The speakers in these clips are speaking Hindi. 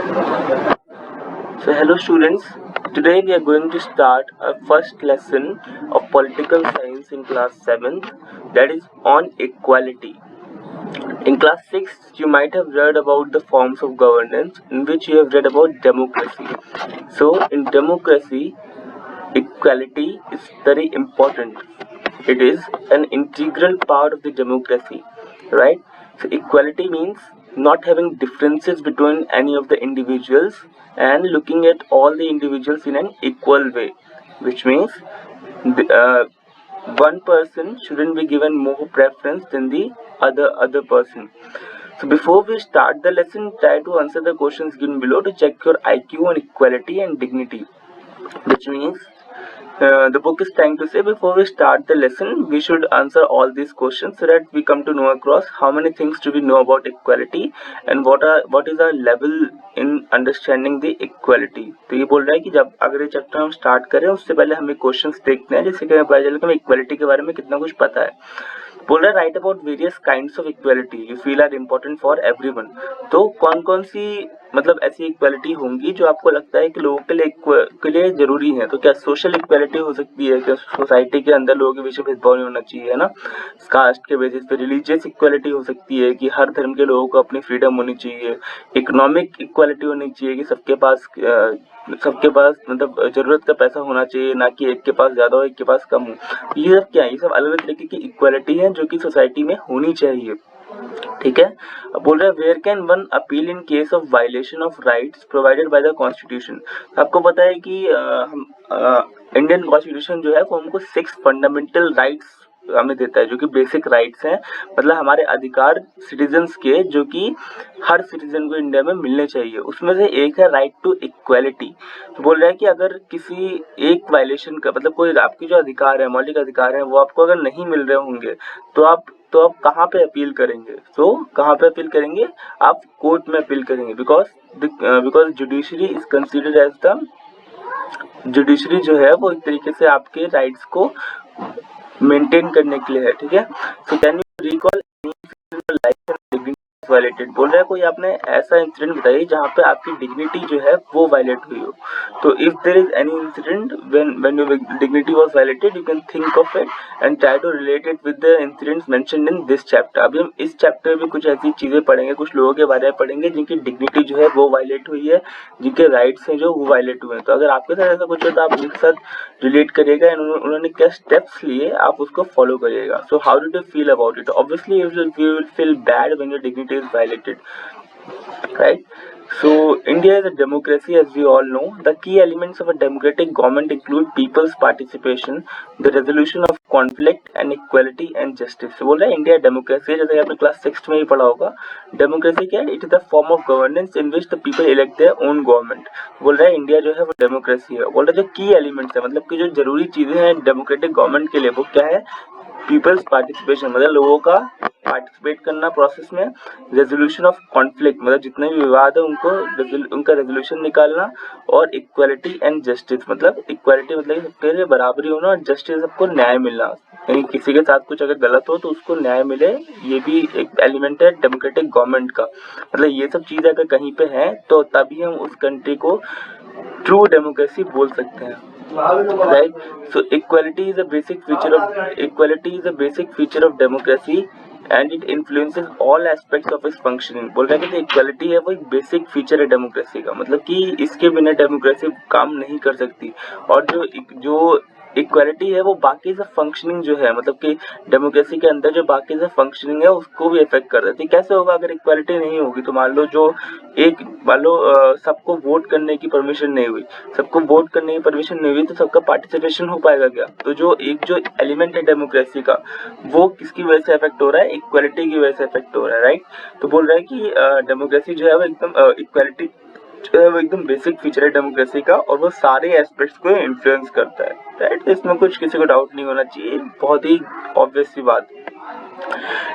So hello students, today we are going to start our first lesson of political science in class 7th, that is on equality. In class 6 you might have read about the forms of governance, in which you have read about democracy. So in democracy, equality is very important. It is an integral part of the democracy, right? So equality means not having differences between any of the individuals and looking at all the individuals in an equal way, which means one person shouldn't be given more preference than the other person. So before we start the lesson, try to answer the questions given below to check your IQ on equality and dignity, which means the book is trying to say before we start the lesson, we should answer all these questions so that we come to know across how many things do we know about equality and what is our level in understanding the equality. तो ये बोल रहा है कि जब अगर ये चैप्टर हम स्टार्ट करें उससे पहले हमें क्वेश्चंस देखते हैं जिससे कि हमें पता चले कि हमें इक्वालिटी के बारे में कितना कुछ पता है. बोल रहा है right about various kinds of equality you feel are important for everyone. तो कौन कौन सी मतलब ऐसी इक्वालिटी होंगी जो आपको लगता है कि लोगों के लिए जरूरी है. तो क्या सोशल इक्वालिटी हो सकती है, क्या सोसाइटी के अंदर लोगों के बीच में भेदभाव नहीं होना चाहिए, है ना. कास्ट के बेसिस पे रिलीजियस इक्वालिटी हो सकती है कि हर धर्म के लोगों को अपनी फ्रीडम होनी चाहिए. इकोनॉमिक इक्वालिटी होनी चाहिए कि सबके पास मतलब जरूरत का पैसा होना चाहिए, ना कि एक के पास ज्यादा हो एक के पास कम हो. ये सब क्या है, ये सब अलग अलग तरीके की इक्वालिटी है जो कि सोसाइटी में होनी चाहिए. ठीक है. अब बोल रहा है where can one appeal in case of violation of rights provided by the constitution. आपको पता है कि इंडियन कॉन्स्टिट्यूशन जो है वो हमको 6 फंडामेंटल राइट्स हमें देता है जो कि बेसिक राइट्स हैं, मतलब हमारे अधिकार सिटीजन्स के जो कि हर सिटीजन को इंडिया में मिलने चाहिए. उसमें से एक है राइट टू इक्वालिटी. तो बोल रहा है कि अगर किसी एक वायलेशन का मतलब कोई आपके जो अधिकार है, मौलिक अधिकार है, वो आपको अगर नहीं मिल रहे होंगे तो आप कहाँ पे अपील करेंगे. तो कहाँ पे अपील करेंगे, आप कोर्ट में अपील करेंगे. Because judiciary is considered as the judiciary जो है वो एक तरीके से आपके राइट्स को मेंटेन करने के लिए है. ठीक है. So can you recall life and dignity violated. बोल रहा है कोई आपने ऐसा इंसिडेंट बताइए जहाँ पे आपकी डिग्निटी जो है वो वायलेट हुई हो. तो if there is any incident when your dignity was violated you can think of it and try to relate it with the incidents mentioned in this chapter. अभी हम इस चैप्टर में कुछ ऐसी चीजें पढ़ेंगे, कुछ लोगों के बारे में पढ़ेंगे जिनकी डिग्निटी जो है वो वायलेट हुई है, जिनके राइट्स हैं जो वो वायलेट हुए हैं. तो अगर आपके साथ ऐसा कुछ हो तो आप उनके साथ रिलेट करिएगा एंड उन्होंने क्या स्टेप्स लिए आप उसको फॉलो करिएगा. So how did you feel about it. Obviously you will feel bad when your dignity is violated, right? So India is a democracy, as we all know. The key elements of a democratic government include people's participation, the resolution of conflict and equality and justice. So बोल रहा है इंडिया डेमोक्रेसी है, जैसे आपने क्लास 6 में ही पढ़ा होगा. डेमोक्रेसी क्या है, it is the form of governance in which the people elect their own government. बोल रहा है इंडिया जो है वो डेमोक्रेसी है. बोल रहा है जो की एलिमेंट्स है मतलब कि जो जरूरी चीजें हैं डेमोक्रेटिक गवर्नमेंट के लिए वो क्या है, पीपल्स पार्टिसिपेशन मतलब लोगों का पार्टिसिपेट करना प्रोसेस में, रेजोल्यूशन ऑफ कॉन्फ्लिक्ट मतलब जितने भी विवाद है उनका रेजोल्यूशन निकालना, और इक्वालिटी एंड जस्टिस मतलब इक्वालिटी मतलब सबके लिए बराबरी होना, और जस्टिस सबको न्याय मिलना, यानी किसी के साथ कुछ अगर गलत हो तो उसको न्याय मिले. ये भी एक एलिमेंट है डेमोक्रेटिक गवर्नमेंट का. मतलब ये सब चीजें अगर कहीं पे है तो तभी हम उस कंट्री को ट्रू डेमोक्रेसी बोल सकते हैं. Right? So equality is a basic feature of democracy and it influences all aspects of its functioning. बोल रहा है कि इक्वालिटी है वो एक बेसिक फीचर है डेमोक्रेसी का, मतलब कि इसके बिना डेमोक्रेसी काम नहीं कर सकती. और जो इक्वालिटी है वो बाकी सब फंक्शनिंग जो है मतलब कि डेमोक्रेसी के अंदर जो बाकी सब फंक्शनिंग है उसको भी इफेक्ट कर देती है. कैसे होगा अगर इक्वालिटी नहीं होगी तो मान लो सबको वोट करने की परमिशन नहीं हुई, तो सबका पार्टिसिपेशन हो पाएगा क्या. तो जो एलिमेंट है डेमोक्रेसी का वो किसकी वजह से इफेक्ट हो रहा है, इक्वालिटी की वजह से इफेक्ट हो रहा है. राइट. तो बोल रहा है कि डेमोक्रेसी जो है वो एकदम इक्वालिटी जो है वो एकदम बेसिक फीचर है डेमोक्रेसी का और वो सारे एस्पेक्ट्स को इन्फ्लुएंस करता है. राइट. इसमें कुछ किसी को डाउट नहीं होना चाहिए, बहुत ही ऑब्वियस सी बात.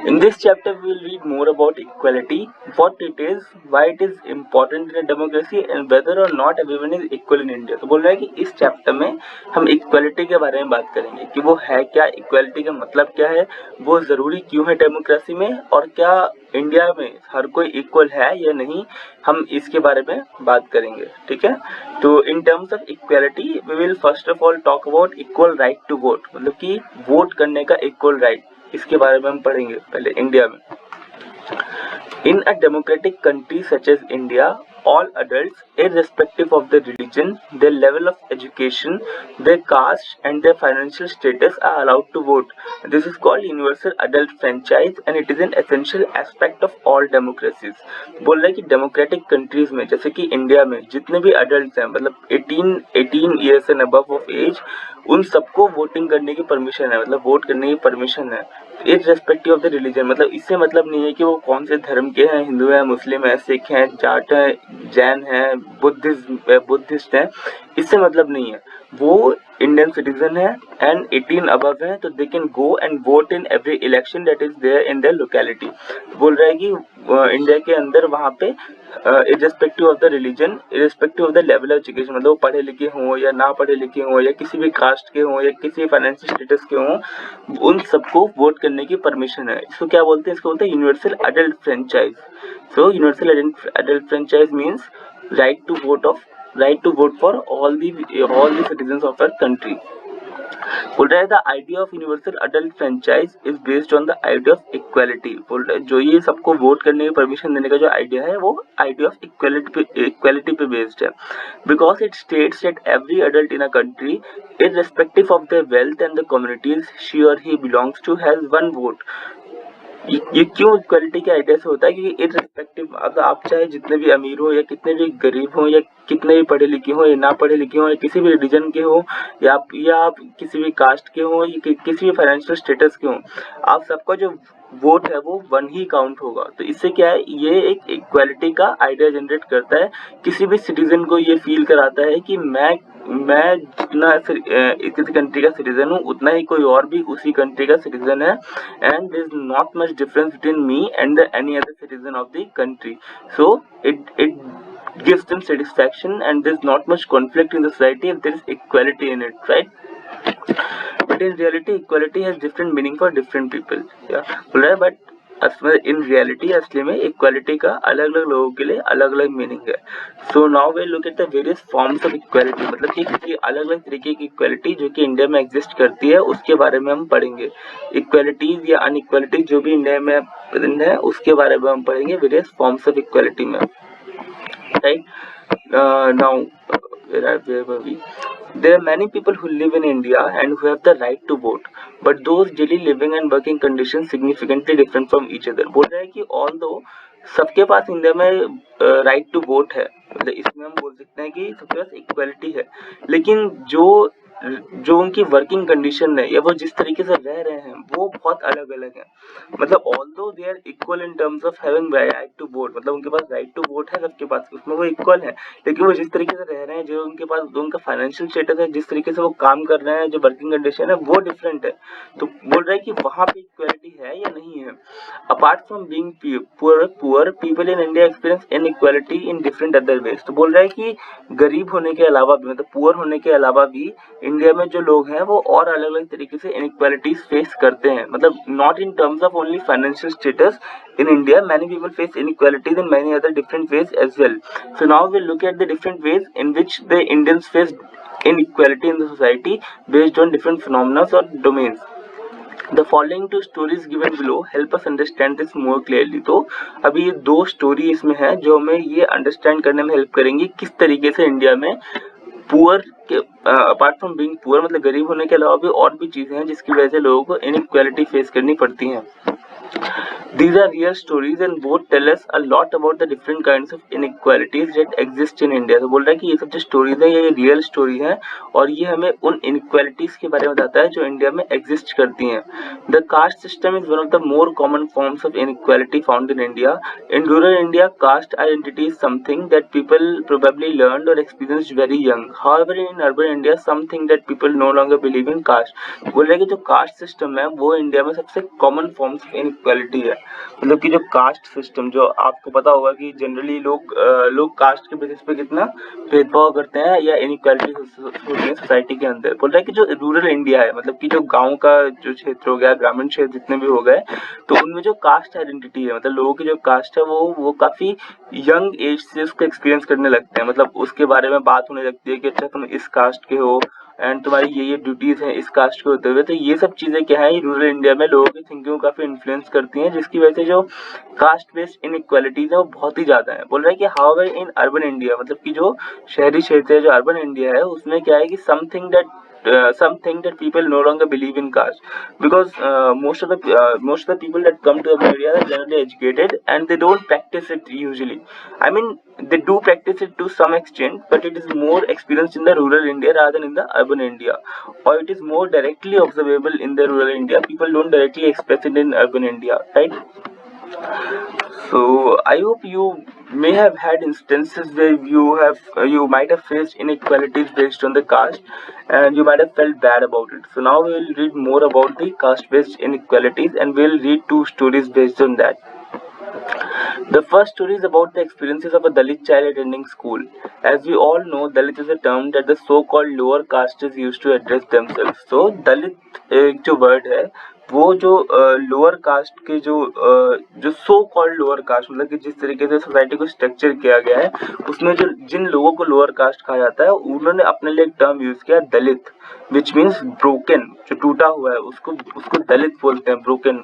In this chapter, we will read more about equality, what it is, why it is important in a democracy, and whether or not everyone is equal in India. तो बोल रहा है कि इस चैप्टर में हम इक्वालिटी के बारे में बात करेंगे कि वो है क्या, इक्वालिटी का मतलब क्या है, वो ज़रूरी क्यों है डेमोक्रेसी में, और क्या इंडिया में हर कोई इक्वल है या नहीं, हम इसके बारे में बात करेंगे. ठीक है. तो in terms of equality we will first of all talk about equal right to vote, मतलब कि वोट करने का इक्वल राइट, इसके बारे में हम पढ़ेंगे पहले इंडिया में. In a democratic country such as India, all adults, irrespective of their religion, their level of education, their caste, and their financial status, are allowed to vote. This is called universal adult franchise, and it is an essential aspect of all democracies. बोल रहा है कि डेमोक्रेटिक कंट्रीज में, जैसे कि इंडिया में, जितने भी अडल्ट हैं, मतलब 18 years and above of age, उन सबको वोटिंग करने की परमिशन है, मतलब वोट करने की परमिशन है, इररेस्पेक्टिव ऑफ द रिलीजन. मतलब इससे मतलब नहीं है कि वो कौन से धर्म के हैं, हिंदू हैं, मुस्लिम हैं, सिख हैं, जाट हैं, जैन हैं, बुद्धिस्ट हैं, इससे मतलब नहीं है. वो इंडियन सिटीजन है एंड 18 अबव है, तो they can go and vote in every election that is there in their locality. बोल रहा है कि इंडिया के अंदर वहाँ पे irrespective of the religion, irrespective of the level of education, मतलब वो पढ़े लिखे हों या ना पढ़े लिखे हों, या किसी भी कास्ट के हों, या किसी फाइनेंशियल स्टेटस के हों, उन सबको वोट करने की परमिशन है. इसको क्या बोलते हैं? इसको बोलते हैं universal adult franchise. So universal adult franchise means right to vote for all the citizens of our country. बोल रहा है the idea of universal adult franchise is based on the idea of equality. बोल रहा है जो ये सबको वोट करने की परमिशन देने का जो आइडिया है, वो आइडिया ऑफ इक्वालिटी पे बेस्ड है. Because it states that every adult in a country, irrespective of their wealth and the communities she or he belongs to, has one vote. ये क्यों इक्वालिटी के आइडिया से होता है? क्योंकि इररिस्पेक्टिव, अब आप चाहे जितने भी अमीर हो, या कितने भी गरीब हो, या कितने भी पढ़े लिखे हो, या ना पढ़े लिखे हो, या किसी भी रिलीजन के हो, या आप किसी भी कास्ट के हो, या किसी भी फाइनेंशियल स्टेटस के हो, आप सबका जो वोट है वो वन ही काउंट होगा. तो इससे क्या है, ये एक इक्वालिटी का आइडिया जनरेट करता है. किसी भी सिटीजन को ये फील कराता है कि मैं जितना किसी कंट्री का सिटीजन हूँ, उतना ही कोई और भी उसी कंट्री का सिटीजन है, and there is not much difference between me and any other citizen of the country. So it gives them satisfaction, and there's not much conflict in the society if there is equality in it, right? But in reality, equality has different meaning for different people. Yeah, बोल रहा है, but in reality असली में इक्वालिटी का अलग अलग लोगों के लिए अलग अलग मीनिंग है. So now we look at the various forms of equality, मतलब कि अलग अलग तरीके की इक्वालिटी जो कि इंडिया में एग्जिस्ट करती है, उसके बारे में हम पढ़ेंगे. इक्वालिटीज या अनइक्वालिटीज जो भी इंडिया में प्रेजेंट है, उसके बारे में हम पढ़ेंगे वेरियस फॉर्म्स ऑफ इक्वालिटी में. Right? Now, where were we? There are many people who live in India and who have the right to vote, but those daily living and working conditions significantly different from each other. बोल रहा है कि although सबके पास इंडिया में राइट टू वोट है, मतलब इसमें हम बोल सकते हैं कि सबके पास इक्वालिटी है, लेकिन जो उनकी वर्किंग कंडीशन है, या वो जिस तरीके से रह रहे हैं, वो बहुत अलग अलग है. मतलब although they are equal in terms of having right to vote, मतलब उनके पास राइट टू वोट है सबके पास, उसमें वो इक्वल है, लेकिन वो जिस तरीके से रह रहे हैं, जो उनके पास जो उनका फाइनेंशियल स्टेटस है, जिस तरीके से वो काम कर रहे हैं, जो वर्किंग कंडीशन है, वो डिफरेंट है. तो बोल रहा है कि वहाँ पे इक्वालिटी है या नहीं है. Apart from being poor people in India experience inequality in different other ways. तो बोल रहा है कि गरीब होने के अलावा भी, मतलब पुअर होने के अलावा भी, इंडिया में जो लोग हैं वो और अलग अलग तरीके से इनइक्वालिटीज फेस करते हैं. मतलब not in terms of only financial status. In India, many people face inequalities in many other different ways as well. So now we'll look at the different ways in which the Indians face inequality in the society based on different phenomena or domains. The following two stories given below help us understand this more clearly. तो अभी ये दो स्टोरी इसमें है जो हमें ये अंडरस्टैंड करने में हेल्प करेंगी किस तरीके से इंडिया में पुअर के अपार्ट फ्रॉम बीइंग पुअर, मतलब गरीब होने के अलावा भी और भी चीजें हैं जिसकी वजह से लोगों को इनइक्वालिटी फेस करनी पड़ती हैं. These are real stories and both tell us a lot about the different kinds of inequalities that exist in India. तो बोल रहा है कि ये सब जो स्टोरीज है ये रियल स्टोरी है और ये हमें उन inequalities के बारे में बताता है जो इंडिया में एग्जिस्ट करती हैं. The caste system is one of the more common forms of inequality found in India. In rural India, caste identity is something that people probably learned or experienced very young. However, in urban India, something that people no longer believe in caste. बोल रहे हैं कि जो कास्ट सिस्टम है वो इंडिया में सबसे कॉमन फॉर्म्स ऑफ इनइक्वालिटी है. मतलब कि जो कास्ट सिस्टम, जो आपको पता होगा कि जनरली लोग कास्ट के बेसिस पे कितना भेदभाव करते हैं या इनइक्वालिटी होती है सोसाइटी के अंदर. बोल रहा है कि जो रूरल इंडिया है, मतलब कि जो गांव का जो क्षेत्र हो गया, ग्रामीण क्षेत्र जितने भी हो गए, तो उनमें जो कास्ट आइडेंटिटी है, मतलब लोगों की जो कास्ट है वो काफी यंग एज से उसको एक्सपीरियंस करने लगते हैं. मतलब उसके बारे में बात होने लगती है कि अच्छा तुम इस कास्ट के हो एंड तुम्हारी ये ड्यूटीज हैं इस कास्ट के होते हुए. तो ये सब चीजें क्या है, रूरल इंडिया में लोगों की थिंकिंग को काफी इन्फ्लुएंस करती हैं, जिसकी वजह से जो कास्ट बेस्ड इनइक्वालिटीज है वो बहुत ही ज्यादा है. बोल रहा है कि हाउएवर इन अर्बन इंडिया, मतलब कि जो शहरी क्षेत्र है, जो अर्बन इंडिया है, उसमें क्या है कि something that people no longer believe in caste, because most of the people that come to urban area are generally educated and they don't practice it usually. I mean, they do practice it to some extent, but it is more experienced in the rural India rather than in the urban India, or it is more directly observable in the rural India. People don't directly express it in urban India, right? So I hope you may have had instances where you might have faced inequalities based on the caste, and you might have felt bad about it. So now we will read more about the caste based inequalities, and we'll read two stories based on that. The first story is about the experiences of a Dalit child attending school. As we all know, Dalit is a term that the so-called lower castes used to address themselves. So Dalit एक जो वर्ड है वो जो लोअर कास्ट के जो सो कॉल्ड लोअर कास्ट, मतलब कि जिस तरीके से सोसाइटी को स्ट्रक्चर किया गया है उसमें जो जिन लोगों को लोअर कास्ट कहा जाता है, उन्होंने अपने लिए एक टर्म यूज किया दलित, विच मीन्स ब्रोकन, जो टूटा हुआ है उसको दलित बोलते हैं. Broken,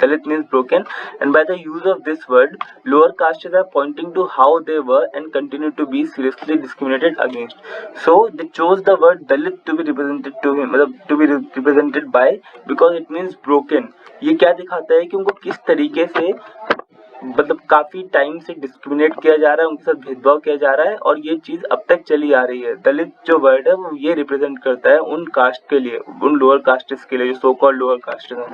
Dalit means broken. And by the use of this word, lower castes are pointing to how they were and continue to be seriously discriminated against. So they chose the word Dalit to be represented to him, मतलब to be represented by, because it means broken. ये क्या दिखाता है कि उनको किस तरीके से, मतलब काफी टाइम से डिस्क्रिमिनेट किया जा रहा है, उनके साथ भेदभाव किया जा रहा है, और ये चीज अब तक चली आ रही है. दलित जो वर्ड है वो ये रिप्रेजेंट करता है उन कास्ट के लिए, उन लोअर कास्टेस के लिए, जो सो कॉल्ड लोअर कास्ट है.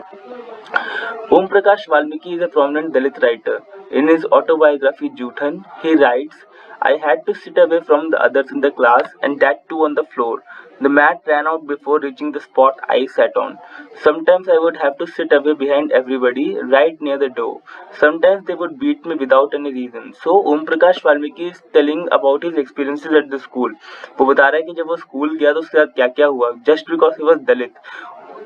Om Prakash Valmiki is a prominent Dalit writer. In his autobiography Juthan, he writes, I had to sit away from the others in the class, and that too on the floor. The mat ran out before reaching the spot I sat on. Sometimes I would have to sit away behind everybody, right near the door. Sometimes they would beat me without any reason. So Om Prakash Valmiki is telling about his experiences at the school. वो बता रहा है कि जब वो स्कूल गया तो उसके साथ क्या क्या हुआ, just because he was Dalit.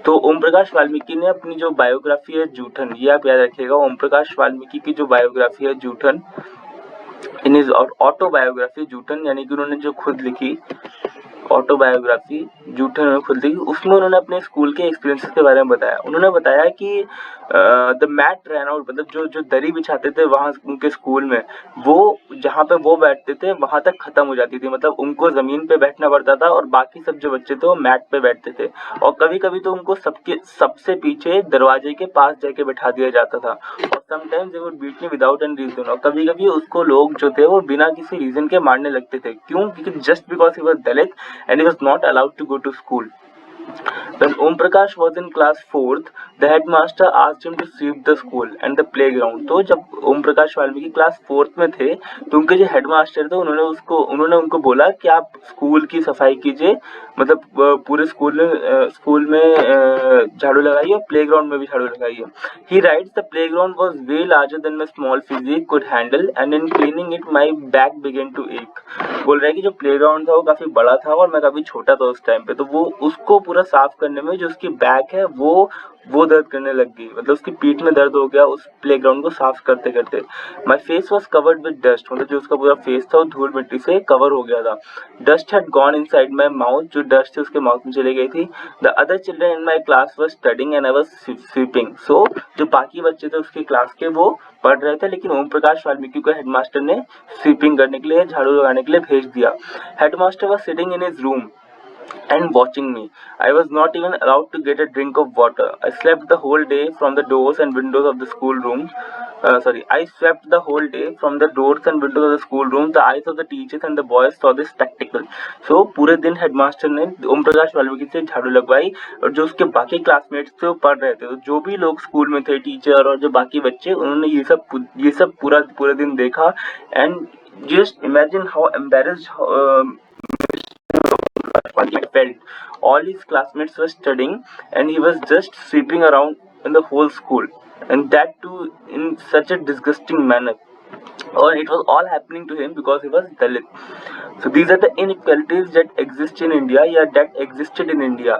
तो ओम प्रकाश वाल्मीकि ने अपनी जो बायोग्राफी है जूठन, ये आप याद रखिएगा, ओम प्रकाश वाल्मीकि की जो बायोग्राफी है जूठन, इन इज ऑटोबायोग्राफी जूठन, यानी कि उन्होंने जो खुद लिखी ऑटोबायोग्राफी जूठन में खुद लिखी, उसमें उन्होंने अपने स्कूल के एक्सपीरियंसेस के बारे में बताया. उन्होंने बताया कि द मैट रैन आउट, मतलब जो दरी बिछाते थे वहां उनके स्कूल में, वो जहाँ पे वो बैठते थे वहां तक खत्म हो जाती थी. मतलब उनको जमीन पे बैठना पड़ता था और बाकी सब जो बच्चे थे वो मैट पे बैठते थे, और कभी कभी तो उनको सबसे पीछे दरवाजे के पास जाके बैठा दिया जाता था. और sometimes they would beat me without any reason, और कभी कभी उसको लोग जो थे वो बिना किसी रीजन के मारने लगते थे. क्यों? क्योंकि just because he was Dalit and he was not allowed to go to school. When Om Prakash was in class 4th, the headmaster asked him to sweep the school and the playground. तो जब ओम प्रकाश वाल्मीकि क्लास 4th में थे तो उनके जो हेडमास्टर थे उन्होंने उनको बोला कि आप स्कूल की सफाई कीजिए, मतलब पूरे स्कूल में झाड़ू लगाइए और प्लेग्राउंड में भी झाड़ू लगाइए. He writes, the playground was way larger than my small physique could handle, and in cleaning it my back began to ache. बोल रहा है कि जो प्लेग्राउंड था वो काफी बड़ा था और मैं काफी छोटा था उस टाइम पे, तो वो उसको पूरा साफ करने में जो उसकी बैक है वो दर्द करने लग गई, मतलब उसकी पीठ में दर्द हो गया उस प्लेग्राउंड को साफ करते करते. My face was covered with dust, मतलब जो उसका पूरा फेस था वो धूल मिट्टी से कवर हो गया था. Dust had gone inside my mouth, जो डस्ट थी उसके माउथ में चली गई थी. The other children in my class were studying and I was sweeping. So जो बाकी बच्चे थे उसकी क्लास के वो पढ़ रहे थे, लेकिन ओम प्रकाश वाल्मीकि को हेडमास्टर ने स्वीपिंग करने के लिए, झाड़ू लगाने के लिए भेज दिया. Headmaster was sitting in his room and watching me. I was not even allowed to get a drink of water. I slept the whole day from the doors and windows of the schoolroom. I swept the whole day from the doors and windows of the schoolroom. The eyes of the teachers and the boys saw this spectacle. So पूरे दिन हेडमास्टर ने ओम प्रकाश वाल्मीकि से झाड़ू लगवाई, और जो उसके बाकी क्लासमेट्स थे वो पढ़ रहे थे, तो जो भी लोग स्कूल में थे, टीचर और जो बाकी बच्चे, उन्होंने ये सब पूरा दिन देखा. And just imagine how embarrassed he felt. All his classmates were studying, and he was just sweeping around in the whole school, and that too in such a disgusting manner. Or it was all happening to him because he was Dalit. So these are the inequalities that exist in India, yeah, that existed in India.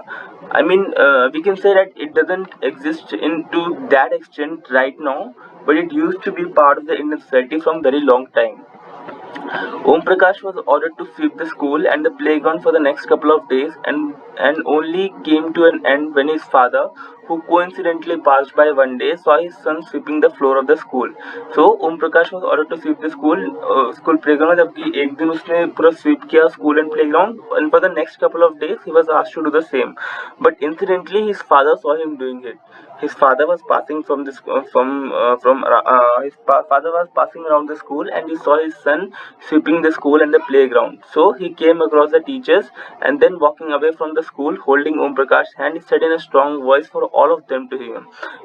I mean, we can say that it doesn't exist into that extent right now, but it used to be part of the Indian society from very long time. Om Prakash was ordered to sweep the school and the playground for the next couple of days, and only came to an end when his father, who coincidentally passed by one day, saw his son sweeping the floor of the school. So Om Prakash was ordered to sweep the school playground, जबकि एक दिन उसने पूरा sweep किया school and playground, and for the next couple of days he was asked to do the same. But incidentally, his father saw him doing it. His father was passing father was passing around the school, and he saw his son sweeping the school and the playground. So he came across the teachers, and then walking away from the school, holding Om Prakash's hand, he said in a strong voice for all of them to hear,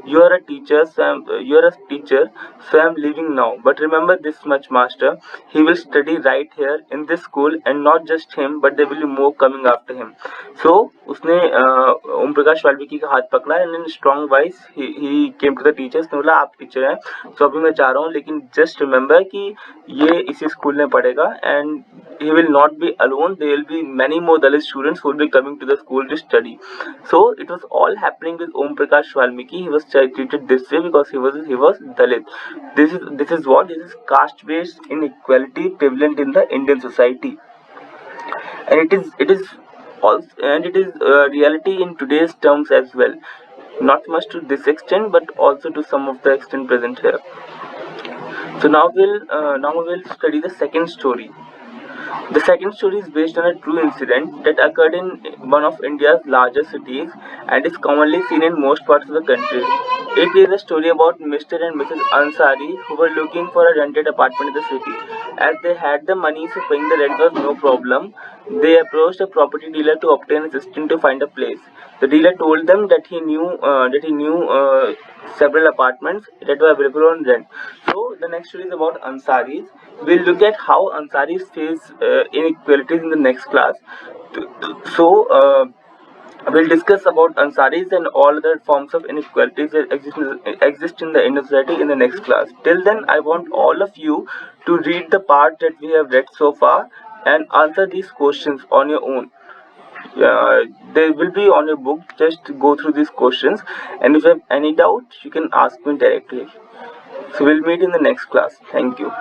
"You are a teacher, so I am leaving now. But remember this much, master. He will study right here in this school, and not just him, but there will be more coming after him." So उसने ओम प्रकाश वाल्मीकि का हाथ पकड़ा, and in strong voice he came to the teachers, ने बोला आप टीचर हैं, तो अभी मैं जा रहा हूँ, लेकिन जस्ट रिमेंबर कि ये इसी स्कूल में पढ़ेगा, and he will not be alone. There will be many more Dalit students who will be coming to the school to study. So it was all happening with Om Prakash Valmiki. He was treated this way because he was Dalit. This is caste based inequality prevalent in the Indian society, and it is reality in today's terms as well. Not much to this extent, but also to some of the extent present here. So now we will study the second story. The second story is based on a true incident that occurred in one of India's largest cities and is commonly seen in most parts of the country. It is a story about Mr. and Mrs. Ansari, who were looking for a rented apartment in the city. As they had the money, so paying the rent was no problem. They approached a property dealer to obtain assistance to find a place. The dealer told them that he knew several apartments that were available on rent. So the next story is about Ansaris. We'll look at how Ansaris face inequalities in the next class. So we'll discuss about Ansaris and all other forms of inequalities that exist in the Indian society in the next class. Till then, I want all of you to read the part that we have read so far and answer these questions on your own. They will be on your book. Just go through these questions, and if you have any doubt, you can ask me directly. So we'll meet in the next class. Thank you.